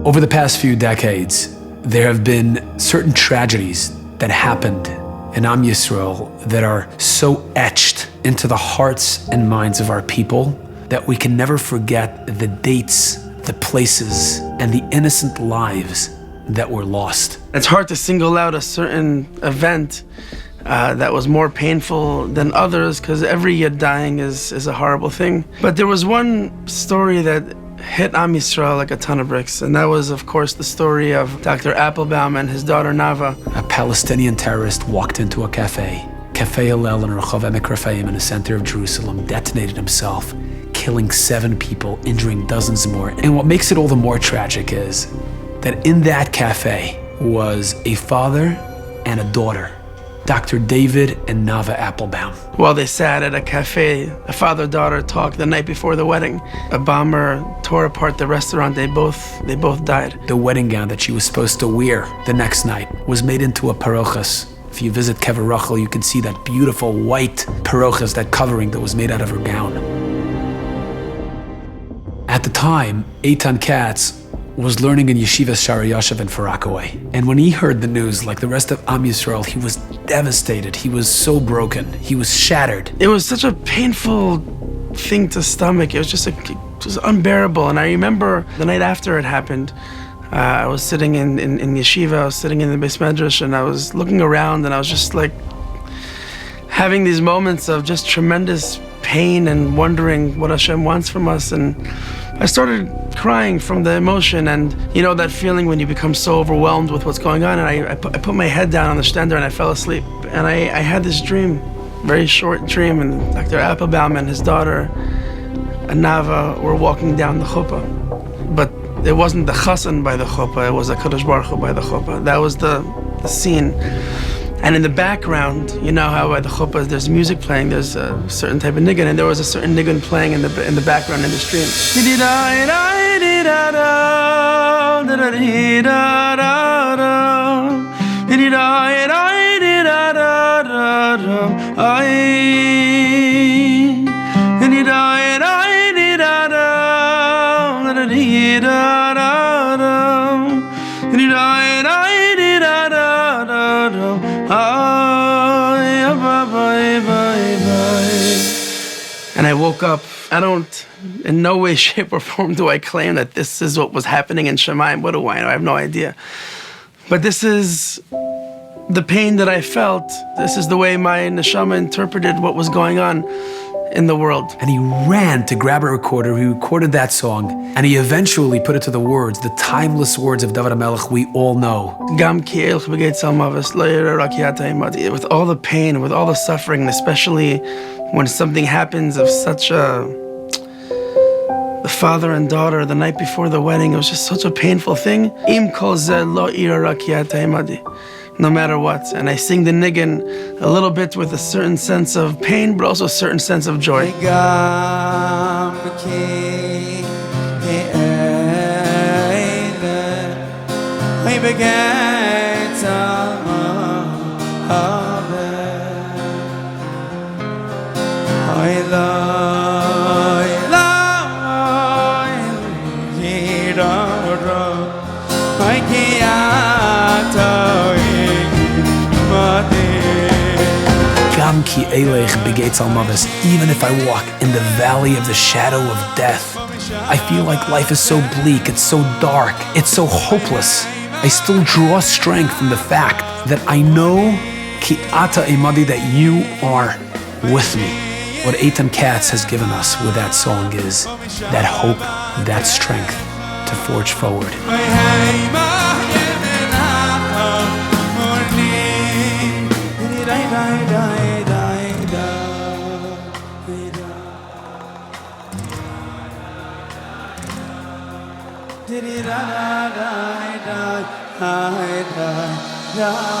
Over the past few decades, there have been certain tragedies that happened in Am Yisrael that are so etched into the hearts and minds of our people that we can never forget the dates, the places, and the innocent lives that were lost. It's hard to single out a certain event that was more painful than others, because every Yid dying is a horrible thing. But there was one story that hit Am Yisrael like a ton of bricks, and that was, of course, the story of Dr. Appelbaum and his daughter Naava. A Palestinian terrorist walked into a cafe, Cafe Hillel in Rehov Emek Raphaim in the center of Jerusalem, detonated himself, killing 7 people, injuring dozens more. And what makes it all the more tragic is that in that cafe was a father and a daughter, Dr. David and Naava Appelbaum. While they sat at a cafe, a father-daughter talked the night before the wedding. A bomber tore apart the restaurant. They both died. The wedding gown that she was supposed to wear the next night was made into a parochas. If you visit Kever Rachel, you can see that beautiful white parochas, that covering that was made out of her gown. At the time, Eitan Katz was learning in Yeshiva Shara Yashav in Far Rockaway. And when he heard the news, like the rest of Am Yisrael, he was devastated. He was so broken. He was shattered. It was such a painful thing to stomach. It was unbearable. And I remember the night after it happened, I was sitting in Yeshiva, I was sitting in the Beis Medrash, and I was looking around, and I was just like having these moments of just tremendous pain and wondering what Hashem wants from us. And I started crying from the emotion, and you know that feeling when you become so overwhelmed with what's going on. And I put my head down on the stender and I fell asleep. And I had this dream, very short dream, and Dr. Appelbaum and his daughter, Naava, were walking down the Chuppah. But it wasn't the chassan by the Chuppah, it was a Kadosh Baruch Hu by the Chuppah. That was the scene. And in the background, you know how by the Chuppah there's music playing, there's a certain type of niggun, and there was a certain niggun playing in the background in the stream. And I woke up. I don't, in no way, shape, or form do I claim that this is what was happening in Shemayim. What do I know? I have no idea. But this is the pain that I felt. This is the way my neshama interpreted what was going on in the world. And he ran to grab a recorder. He recorded that song, and he eventually put it to the words, the timeless words of David HaMelech we all know. With all the pain, with all the suffering, especially when something happens of such the father and daughter the night before the wedding, it was just such a painful thing. No matter what. And I sing the niggun a little bit with a certain sense of pain, but also a certain sense of joy. Even if I walk in the valley of the shadow of death, I feel like life is so bleak, it's so dark, it's so hopeless. I still draw strength from the fact that I know Ki ata imadi, that you are with me. What Eitan Katz has given us with that song is that hope, that strength to forge forward. Die.